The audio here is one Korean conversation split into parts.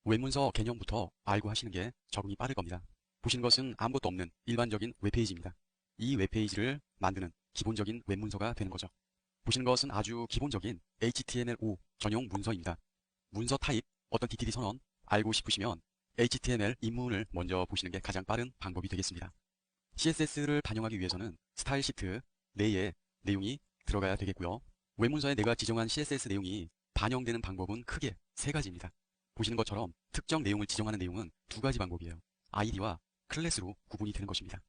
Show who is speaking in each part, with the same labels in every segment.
Speaker 1: 웹문서 개념부터 알고 하시는 게 적응이 빠를 겁니다. 보시는 것은 아무것도 없는 일반적인 웹페이지입니다. 이 웹페이지를 만드는 기본적인 웹문서가 되는 거죠. 보시는 것은 아주 기본적인 HTML5 전용 문서입니다. 문서 타입, 어떤 DTD 선언 알고 싶으시면 HTML 입문을 먼저 보시는 게 가장 빠른 방법이 되겠습니다. CSS를 반영하기 위해서는 스타일 시트 내에 내용이 들어가야 되겠고요. 웹문서에 내가 지정한 CSS 내용이 반영되는 방법은 크게 세 가지입니다. 보시는 것처럼 특정 내용을 지정하는 내용은 두 가지 방법이에요. id와 클래스로 구분이 되는 것입니다.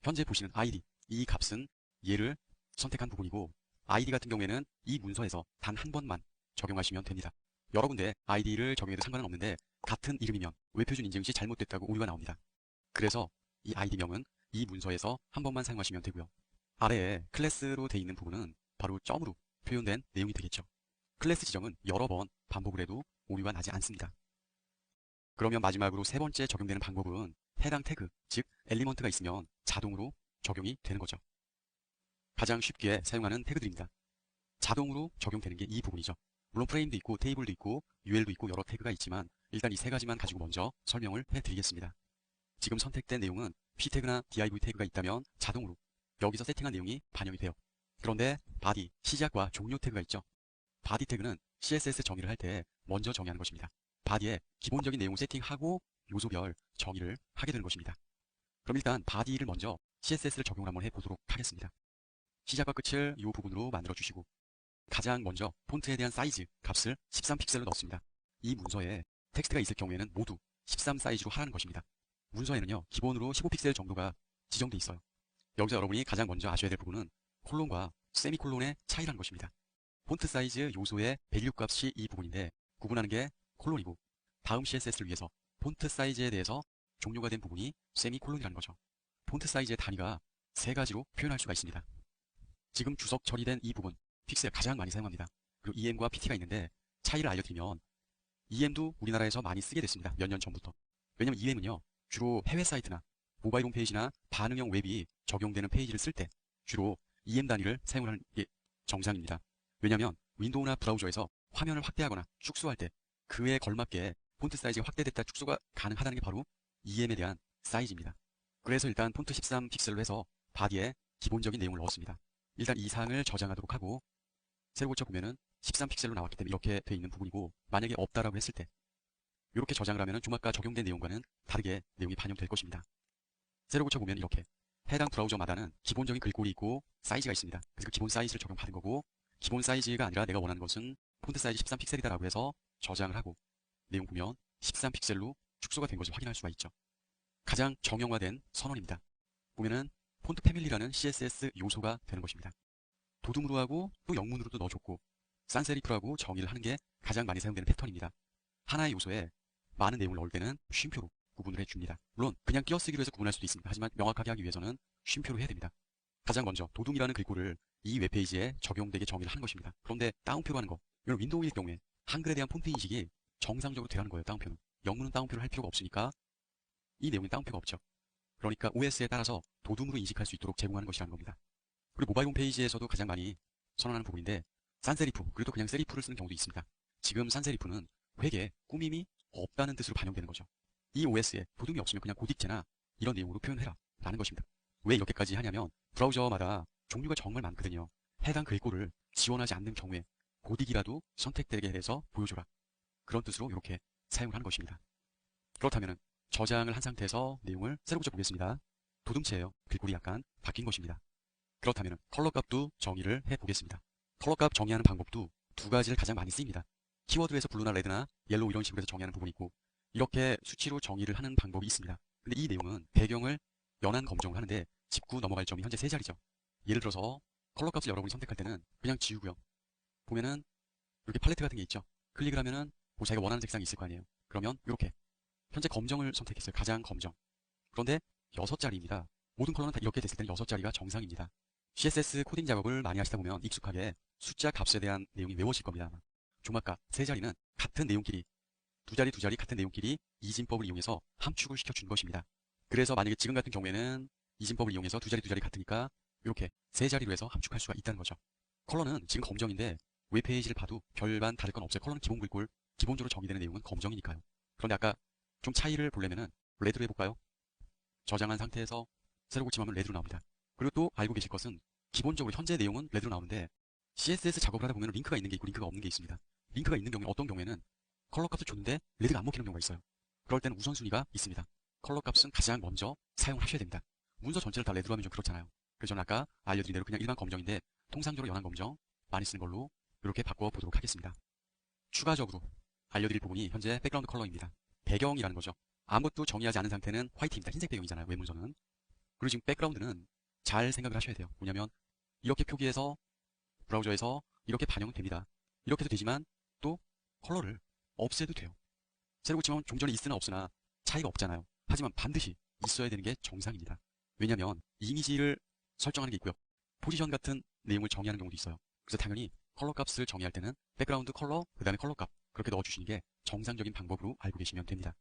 Speaker 1: 현재 보시는 id, 이 값은 얘를 선택한 부분이고 id 같은 경우에는 이 문서에서 단 한 번만 적용하시면 됩니다. 여러 군데 id를 적용해도 상관은 없는데 같은 이름이면 웹표준 인증 시 잘못됐다고 오류가 나옵니다. 그래서 이 id명은 이 문서에서 한 번만 사용하시면 되고요. 아래에 클래스로 되어 있는 부분은 바로 점으로 표현된 내용이 되겠죠. 클래스 지정은 여러 번 반복을 해도 오류가 나지 않습니다. 그러면 마지막으로 세 번째 적용되는 방법은 해당 태그, 즉 엘리먼트가 있으면 자동으로 적용이 되는 거죠. 가장 쉽게 사용하는 태그들입니다. 자동으로 적용되는 게 이 부분이죠. 물론 프레임도 있고 테이블도 있고 UL도 있고 여러 태그가 있지만 일단 이 세 가지만 가지고 먼저 설명을 해드리겠습니다. 지금 선택된 내용은 p 태그나 div 태그가 있다면 자동으로 여기서 세팅한 내용이 반영이 돼요. 그런데 body, 시작과 종료 태그가 있죠. body 태그는 CSS 정의를 할 때 먼저 정의하는 것입니다. body에 기본적인 내용 세팅하고 요소별 정의를 하게 되는 것입니다. 그럼 일단 body를 먼저 CSS를 적용을 한번 해보도록 하겠습니다. 시작과 끝을 이 부분으로 만들어 주시고 가장 먼저 폰트에 대한 사이즈 값을 13픽셀로 넣습니다. 이 문서에 텍스트가 있을 경우에는 모두 13 사이즈로 하라는 것입니다. 문서에는요 기본으로 15픽셀 정도가 지정돼 있어요. 여기서 여러분이 가장 먼저 아셔야 될 부분은 콜론과 세미콜론의 차이라는 것입니다. 폰트 사이즈 요소의 밸류 값이 이 부분인데 구분하는 게 콜론이고 다음 CSS를 위해서 폰트 사이즈에 대해서 종료가 된 부분이 세미콜론이라는 거죠. 폰트 사이즈의 단위가 세 가지로 표현할 수가 있습니다. 지금 주석 처리된 이 부분 픽셀 가장 많이 사용합니다. 그리고 EM과 PT가 있는데 차이를 알려드리면 EM도 우리나라에서 많이 쓰게 됐습니다. 몇 년 전부터. 왜냐면 EM은요 주로 해외 사이트나 모바일 홈페이지나 반응형 웹이 적용되는 페이지를 쓸 때 주로 EM 단위를 사용하는 게 정상입니다. 왜냐하면 윈도우나 브라우저에서 화면을 확대하거나 축소할 때 그에 걸맞게 폰트 사이즈가 확대됐다 축소가 가능하다는 게 바로 EM에 대한 사이즈입니다. 그래서 일단 폰트 13픽셀로 해서 바디에 기본적인 내용을 넣었습니다. 일단 이 사항을 저장하도록 하고 새로 고쳐보면은 13픽셀로 나왔기 때문에 이렇게 돼 있는 부분이고 만약에 없다라고 했을 때 이렇게 저장을 하면은 좀 아까 적용된 내용과는 다르게 내용이 반영될 것입니다. 새로 고쳐보면 이렇게 해당 브라우저마다는 기본적인 글꼴이 있고 사이즈가 있습니다. 그래서 그 기본 사이즈를 적용받은 거고 기본 사이즈가 아니라 내가 원하는 것은 폰트 사이즈 13픽셀이다라고 해서 저장을 하고 내용 보면 13픽셀로 축소가 된 것을 확인할 수가 있죠. 가장 정형화된 선언입니다. 보면은 폰트 패밀리라는 CSS 요소가 되는 것입니다. 도둠으로 하고 또 영문으로도 넣어줬고 산세리프라고 정의를 하는 게 가장 많이 사용되는 패턴입니다. 하나의 요소에 많은 내용을 넣을 때는 쉼표로 구분을 해줍니다. 물론 그냥 띄어쓰기로 해서 구분할 수도 있습니다. 하지만 명확하게 하기 위해서는 쉼표로 해야 됩니다. 가장 먼저 도둠이라는 글꼴을 이 웹페이지에 적용되게 정의를 하는 것입니다. 그런데 다운표로 하는 거, 이건 윈도우일 경우에 한글에 대한 폰트 인식이 정상적으로 되라는 거예요. 다운표는. 영문은 다운표를 할 필요가 없으니까 이 내용에 다운표가 없죠. 그러니까 OS에 따라서 도둠으로 인식할 수 있도록 제공하는 것이라는 겁니다. 그리고 모바일 홈페이지에서도 가장 많이 선언하는 부분인데 산세리프, 그래도 그냥 세리프를 쓰는 경우도 있습니다. 지금 산세리프는 회계에 꾸밈이 없다는 뜻으로 반영되는 거죠. 이 OS에 도둠이 없으면 그냥 고딕체나 이런 내용으로 표현해라 라는 것입니다. 왜 이렇게까지 하냐면 브라우저마다 종류가 정말 많거든요. 해당 글꼴을 지원하지 않는 경우에 고딕이라도 선택되게 해서 보여줘라. 그런 뜻으로 이렇게 사용을 하는 것입니다. 그렇다면 저장을 한 상태에서 내용을 새로 고쳐보겠습니다. 도둠체예요. 글꼴이 약간 바뀐 것입니다. 그렇다면 컬러 값도 정의를 해보겠습니다. 컬러 값 정의하는 방법도 두 가지를 가장 많이 쓰입니다. 키워드에서 블루나 레드나 옐로우 이런 식으로 해서 정의하는 부분이 있고 이렇게 수치로 정의를 하는 방법이 있습니다. 근데 이 내용은 배경을 연한 검정을 하는데 짚고 넘어갈 점이 현재 세 자리죠. 예를 들어서 컬러 값을 여러분이 선택할 때는 그냥 지우고요. 보면은 이렇게 팔레트 같은 게 있죠. 클릭을 하면은 뭐 자기가 원하는 색상이 있을 거 아니에요. 그러면 이렇게 현재 검정을 선택했어요. 가장 검정. 그런데 6자리입니다. 모든 컬러는 다 이렇게 됐을 때는 6자리가 정상입니다. CSS 코딩 작업을 많이 하시다 보면 익숙하게 숫자 값에 대한 내용이 외워질 겁니다. 조막값 3자리는 같은 내용끼리 두 자리 같은 내용끼리 이진법을 이용해서 함축을 시켜준 것입니다. 그래서 만약에 지금 같은 경우에는 이진법을 이용해서 두 자리 같으니까 이렇게 3자리로 해서 함축할 수가 있다는 거죠. 컬러는 지금 검정인데 웹페이지를 봐도 별반 다를 건 없어요. 컬러는 기본 글꼴, 기본적으로 정의되는 내용은 검정이니까요. 그런데 아까 좀 차이를 보려면은 레드로 해볼까요? 저장한 상태에서 새로 고침하면 레드로 나옵니다. 그리고 또 알고 계실 것은 기본적으로 현재 내용은 레드로 나오는데 CSS 작업을 하다 보면 링크가 있는 게 있고 링크가 없는 게 있습니다. 링크가 있는 경우에 어떤 경우에는 컬러 값을 줬는데 레드가 안 먹히는 경우가 있어요. 그럴 때는 우선순위가 있습니다. 컬러 값은 가장 먼저 사용하셔야 됩니다. 문서 전체를 다 레드로 하면 좀 그렇잖아요. 그래서 저는 아까 알려드린 대로 그냥 일반 검정인데 통상적으로 연한 검정 많이 쓰는 걸로 이렇게 바꿔보도록 하겠습니다. 추가적으로 알려드릴 부분이 현재 백그라운드 컬러입니다. 배경이라는 거죠. 아무것도 정의하지 않은 상태는 화이트입니다. 흰색 배경이잖아요. 외문서는. 그리고 지금 백그라운드는 잘 생각을 하셔야 돼요. 뭐냐면 이렇게 표기해서 브라우저에서 이렇게 반영은 됩니다. 이렇게 해도 되지만 또 컬러를 없애도 돼요. 새로 고치면 종전에 있으나 없으나 차이가 없잖아요. 하지만 반드시 있어야 되는 게 정상입니다. 왜냐하면 이미지를 설정하는 게 있고요. 포지션 같은 내용을 정의하는 경우도 있어요. 그래서 당연히 컬러 값을 정의할 때는 백그라운드 컬러, 그 다음에 컬러 값 그렇게 넣어주시는 게 정상적인 방법으로 알고 계시면 됩니다.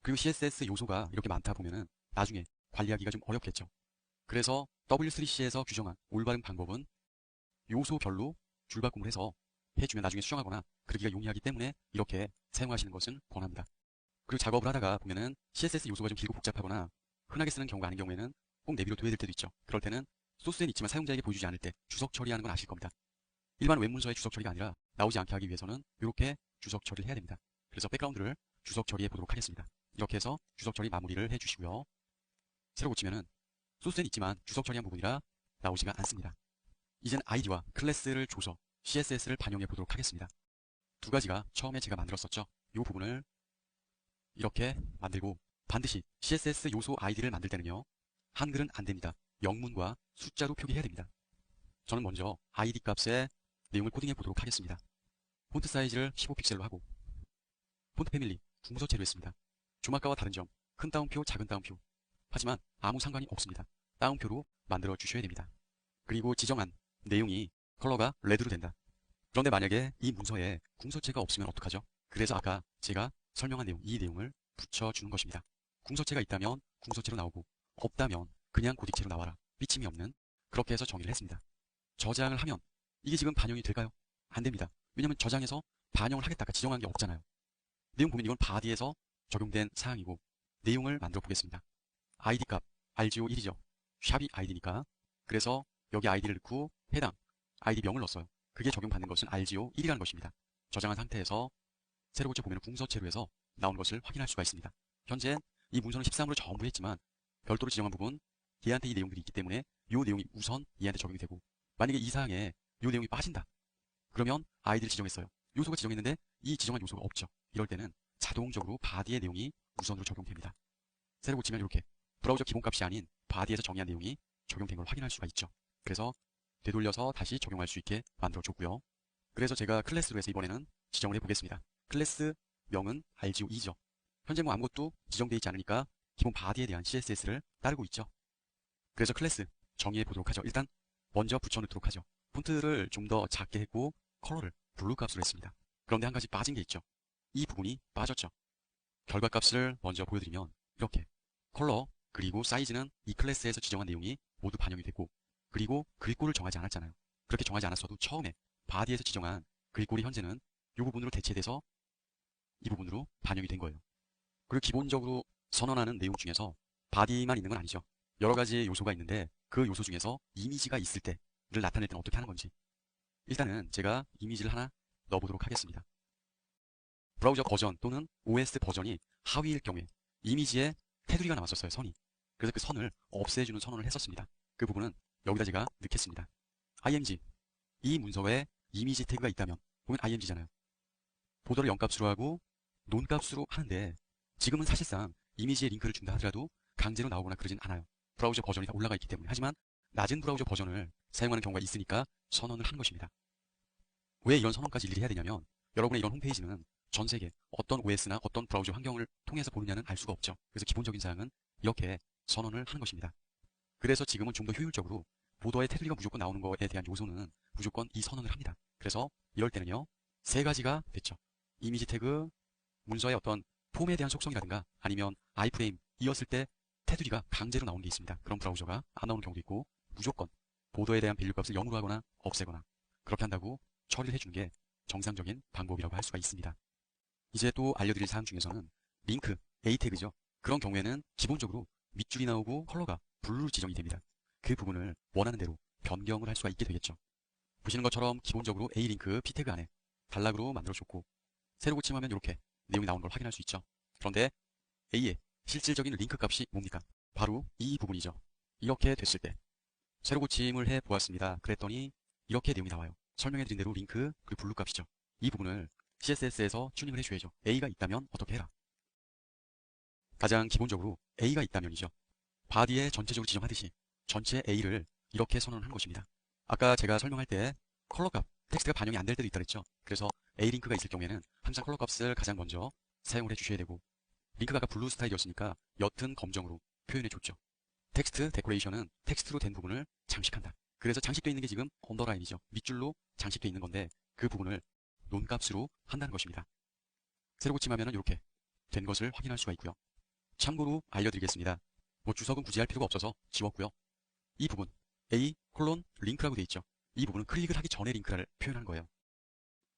Speaker 1: 그리고 CSS 요소가 이렇게 많다 보면은 나중에 관리하기가 좀 어렵겠죠. 그래서 W3C에서 규정한 올바른 방법은 요소별로 줄바꿈을 해서 해주면 나중에 수정하거나 그러기가 용이하기 때문에 이렇게 사용하시는 것은 권합니다. 그리고 작업을 하다가 보면은 CSS 요소가 좀 길고 복잡하거나 흔하게 쓰는 경우가 아닌 경우에는 꼭 내비로 둬야 될 때도 있죠. 그럴 때는 소스엔 있지만 사용자에게 보여주지 않을 때 주석 처리하는 건 아실 겁니다. 일반 웹문서의 주석 처리가 아니라 나오지 않게 하기 위해서는 이렇게 주석 처리를 해야 됩니다. 그래서 백그라운드를 주석 처리해 보도록 하겠습니다. 이렇게 해서 주석 처리 마무리를 해주시고요. 새로 고치면은 소스엔 있지만 주석 처리한 부분이라 나오지가 않습니다. 이젠 아이디와 클래스를 줘서 CSS를 반영해 보도록 하겠습니다. 두 가지가 처음에 제가 만들었었죠. 이 부분을 이렇게 만들고 반드시 CSS 요소 아이디를 만들 때는요. 한글은 안 됩니다. 영문과 숫자로 표기해야 됩니다. 저는 먼저 아이디 값에 내용을 코딩해 보도록 하겠습니다. 폰트 사이즈를 15픽셀로 하고 폰트 패밀리 중서체로 했습니다. 조막가와 다른 점, 큰 따옴표, 작은 따옴표. 하지만 아무 상관이 없습니다. 따옴표로 만들어 주셔야 됩니다. 그리고 지정한 내용이 컬러가 레드로 된다. 그런데 만약에 이 문서에 궁서체가 없으면 어떡하죠? 그래서 아까 제가 설명한 내용, 이 내용을 붙여주는 것입니다. 궁서체가 있다면 궁서체로 나오고 없다면 그냥 고딕체로 나와라. 삐침이 없는 그렇게 해서 정의를 했습니다. 저장을 하면 이게 지금 반영이 될까요? 안 됩니다. 왜냐면 저장해서 반영을 하겠다. 아까 지정한 게 없잖아요. 내용 보면 이건 바디에서 적용된 사항이고 내용을 만들어 보겠습니다. 아이디 값 RGO1이죠. 샵이 아이디니까. 그래서 여기 아이디를 넣고 해당 아이디 명을 넣었어요. 그게 적용받는 것은 RGO1이라는 것입니다. 저장한 상태에서 새로 고쳐 보면 궁서체로 해서 나온 것을 확인할 수가 있습니다. 현재 이 문서는 13으로 전부 했지만 별도로 지정한 부분 얘한테 이 내용들이 있기 때문에 이 내용이 우선 얘한테 적용이 되고 만약에 이 사항에 이 내용이 빠진다. 그러면 아이디를 지정했어요. 요소가 지정했는데 이 지정한 요소가 없죠. 이럴 때는 자동적으로 바디의 내용이 우선으로 적용됩니다. 새로 고치면 이렇게 브라우저 기본값이 아닌 바디에서 정의한 내용이 적용된 걸 확인할 수가 있죠. 그래서 되돌려서 다시 적용할 수 있게 만들어줬고요. 그래서 제가 클래스로 해서 이번에는 지정을 해보겠습니다. 클래스 명은 RGO2죠. 현재 뭐 아무것도 지정되어 있지 않으니까 기본 바디에 대한 CSS를 따르고 있죠. 그래서 클래스 정의해 보도록 하죠. 일단 먼저 붙여넣도록 하죠. 폰트를 좀 더 작게 했고 컬러를 블루 값으로 했습니다. 그런데 한 가지 빠진 게 있죠. 이 부분이 빠졌죠. 결과값을 먼저 보여드리면 이렇게 컬러 그리고 사이즈는 이 클래스에서 지정한 내용이 모두 반영이 되고 그리고 글꼴을 정하지 않았잖아요. 그렇게 정하지 않았어도 처음에 바디에서 지정한 글꼴이 현재는 이 부분으로 대체돼서 이 부분으로 반영이 된 거예요. 그리고 기본적으로 선언하는 내용 중에서 바디만 있는 건 아니죠. 여러 가지 요소가 있는데 그 요소 중에서 이미지가 있을 때를 나타낼 때는 어떻게 하는 건지 일단은 제가 이미지를 하나 넣어보도록 하겠습니다. 브라우저 버전 또는 OS 버전이 하위일 경우에 이미지에 테두리가 나왔었어요. 선이. 그래서 그 선을 없애주는 선언을 했었습니다. 그 부분은 여기다 제가 넣겠습니다. img 이 문서에 이미지 태그가 있다면 보면 img잖아요. 보더를 0값으로 하고 논값으로 하는데 지금은 사실상 이미지에 링크를 준다 하더라도 강제로 나오거나 그러진 않아요. 브라우저 버전이 다 올라가 있기 때문에. 하지만 낮은 브라우저 버전을 사용하는 경우가 있으니까 선언을 한 것입니다. 왜 이런 선언까지 일일이 해야 되냐면 여러분의 이런 홈페이지는 전 세계 어떤 OS나 어떤 브라우저 환경을 통해서 보느냐는 알 수가 없죠. 그래서 기본적인 사항은 이렇게 선언을 하는 것입니다. 그래서 지금은 좀 더 효율적으로 보더의 테두리가 무조건 나오는 것에 대한 요소는 무조건 이 선언을 합니다. 그래서 이럴 때는요. 세 가지가 됐죠. 이미지 태그, 문서의 어떤 폼에 대한 속성이라든가 아니면 아이프레임 이었을 때 테두리가 강제로 나오는 게 있습니다. 그런 브라우저가 안 나오는 경우도 있고 무조건 보더에 대한 밸류 값을 0으로 하거나 없애거나 그렇게 한다고 처리를 해주는 게 정상적인 방법이라고 할 수가 있습니다. 이제 또 알려드릴 사항 중에서는 링크, A 태그죠. 그런 경우에는 기본적으로 밑줄이 나오고 컬러가 블루로 지정이 됩니다. 그 부분을 원하는 대로 변경을 할 수가 있게 되겠죠. 보시는 것처럼 기본적으로 A 링크 P 태그 안에 단락으로 만들어줬고 새로 고침하면 이렇게 내용이 나오는 걸 확인할 수 있죠. 그런데 A의 실질적인 링크 값이 뭡니까? 바로 이 부분이죠. 이렇게 됐을 때 새로 고침을 해 보았습니다. 그랬더니 이렇게 내용이 나와요. 설명해드린 대로 링크 그리고 블루 값이죠. 이 부분을 CSS에서 튜닝을 해줘야죠. A가 있다면 어떻게 해라? 가장 기본적으로 A가 있다면이죠. 바디에 전체적으로 지정하듯이 전체 A를 이렇게 선언한 것입니다. 아까 제가 설명할 때 컬러 값, 텍스트가 반영이 안 될 때도 있다 그랬죠. 그래서 A 링크가 있을 경우에는 항상 컬러 값을 가장 먼저 사용을 해주셔야 되고 링크가 아까 블루 스타일이었으니까 옅은 검정으로 표현해줬죠. 텍스트 데코레이션은 텍스트로 된 부분을 장식한다. 그래서 장식되어 있는 게 지금 언더라인이죠. 밑줄로 장식되어 있는 건데 그 부분을 논값으로 한다는 것입니다. 새로 고침하면 이렇게 된 것을 확인할 수가 있고요. 참고로 알려드리겠습니다. 뭐 주석은 굳이 할 필요가 없어서 지웠고요. 이 부분 A 콜론 링크라고 되어 있죠. 이 부분은 클릭을 하기 전에 링크를 표현한 거예요.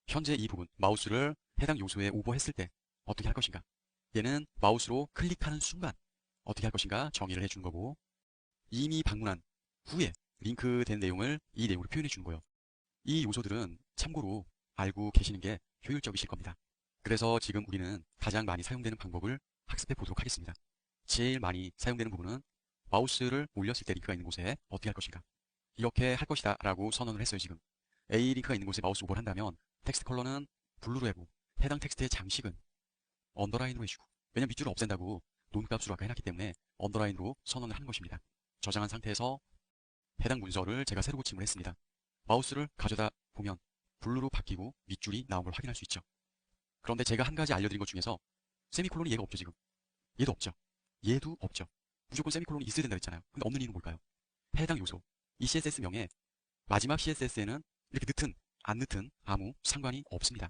Speaker 1: 현재 이 부분 마우스를 해당 요소에 오버했을 때 어떻게 할 것인가? 얘는 마우스로 클릭하는 순간 어떻게 할 것인가 정의를 해주는 거고 이미 방문한 후에 링크된 내용을 이 내용으로 표현해 주는 거예요. 이 요소들은 참고로 알고 계시는 게 효율적이실 겁니다. 그래서 지금 우리는 가장 많이 사용되는 방법을 학습해 보도록 하겠습니다. 제일 많이 사용되는 부분은 마우스를 올렸을 때 링크가 있는 곳에 어떻게 할 것인가. 이렇게 할 것이다 라고 선언을 했어요. 지금 A 링크가 있는 곳에 마우스 오버를 한다면 텍스트 컬러는 블루로 하고 해당 텍스트의 장식은 언더라인으로 해주고 왜냐면 밑줄을 없앤다고 논값으로 아까 해놨기 때문에 언더라인으로 선언을 한 것입니다. 저장한 상태에서 해당 문서를 제가 새로 고침을 했습니다. 마우스를 가져다 보면 블루로 바뀌고 밑줄이 나온 걸 확인할 수 있죠. 그런데 제가 한 가지 알려드린 것 중에서 세미콜론이 얘가 없죠. 지금 얘도 없죠. 얘도 없죠. 무조건 세미콜론이 있어야 된다 했잖아요. 근데 없는 이유는 뭘까요? 해당 요소 이 CSS명에 마지막 CSS에는 이렇게 넣든 안 넣든 아무 상관이 없습니다.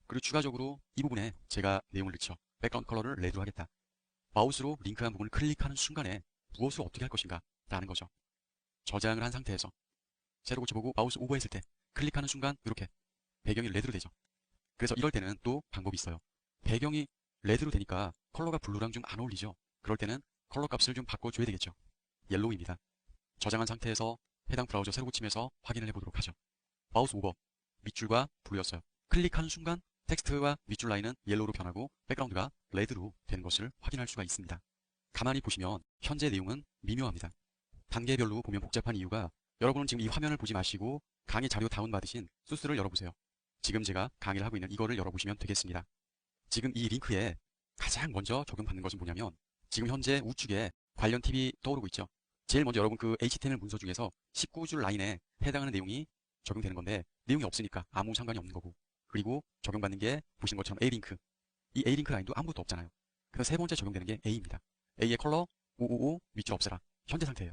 Speaker 1: 그리고 추가적으로 이 부분에 제가 내용을 넣죠. 백그라운드 컬러를 레드로 하겠다. 마우스로 링크한 부분을 클릭하는 순간에 무엇을 어떻게 할 것인가 라는 거죠. 저장을 한 상태에서 새로 고쳐보고 마우스 오버했을 때 클릭하는 순간 이렇게 배경이 레드로 되죠. 그래서 이럴 때는 또 방법이 있어요. 배경이 레드로 되니까 컬러가 블루랑 좀 안 어울리죠. 그럴 때는 컬러 값을 좀 바꿔줘야 되겠죠. 옐로우입니다. 저장한 상태에서 해당 브라우저 새로 고침해서 확인을 해보도록 하죠. 마우스 오버 밑줄과 블루였어요. 클릭하는 순간 텍스트와 밑줄 라인은 옐로우로 변하고 백그라운드가 레드로 된 것을 확인할 수가 있습니다. 가만히 보시면 현재 내용은 미묘합니다. 단계별로 보면 복잡한 이유가 여러분은 지금 이 화면을 보지 마시고 강의 자료 다운받으신 소스를 열어보세요. 지금 제가 강의를 하고 있는 이거를 열어보시면 되겠습니다. 지금 이 링크에 가장 먼저 적용받는 것은 뭐냐면 지금 현재 우측에 관련 팁이 떠오르고 있죠. 제일 먼저 여러분 그 HTML 문서 중에서 19줄 라인에 해당하는 내용이 적용되는 건데 내용이 없으니까 아무 상관이 없는 거고 그리고 적용받는 게 보시는 것처럼 A링크 이 A링크 라인도 아무것도 없잖아요. 그래서 세 번째 적용되는 게 A입니다. A의 컬러 555 밑줄 없애라 현재 상태예요.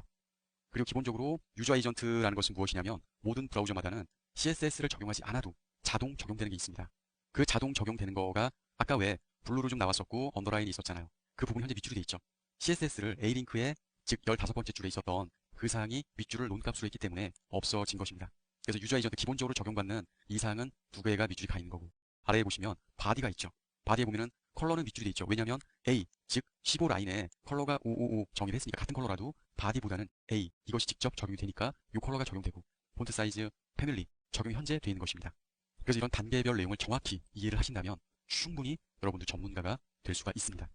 Speaker 1: 그리고 기본적으로 유저 에이전트라는 것은 무엇이냐면 모든 브라우저마다는 CSS를 적용하지 않아도 자동 적용되는 게 있습니다. 그 자동 적용되는 거가 아까 왜 블루로 좀 나왔었고 언더라인이 있었잖아요. 그 부분 현재 밑줄이 돼 있죠. CSS를 A링크에 즉 15번째 줄에 있었던 그 사항이 밑줄을 논값으로 했기 때문에 없어진 것입니다. 그래서 유저 에이전트 기본적으로 적용받는 이 사항은 두 개가 밑줄이 가 있는 거고 아래에 보시면 바디가 있죠. 바디에 보면은 컬러는 밑줄이 돼 있죠. 왜냐하면 A 즉 15 라인에 컬러가 555 정의를 했으니까 같은 컬러라도 바디보다는 A 이것이 직접 적용이 되니까 이 컬러가 적용되고 폰트 사이즈, 패밀리 적용이 현재 되어 있는 것입니다. 그래서 이런 단계별 내용을 정확히 이해를 하신다면 충분히 여러분도 전문가가 될 수가 있습니다.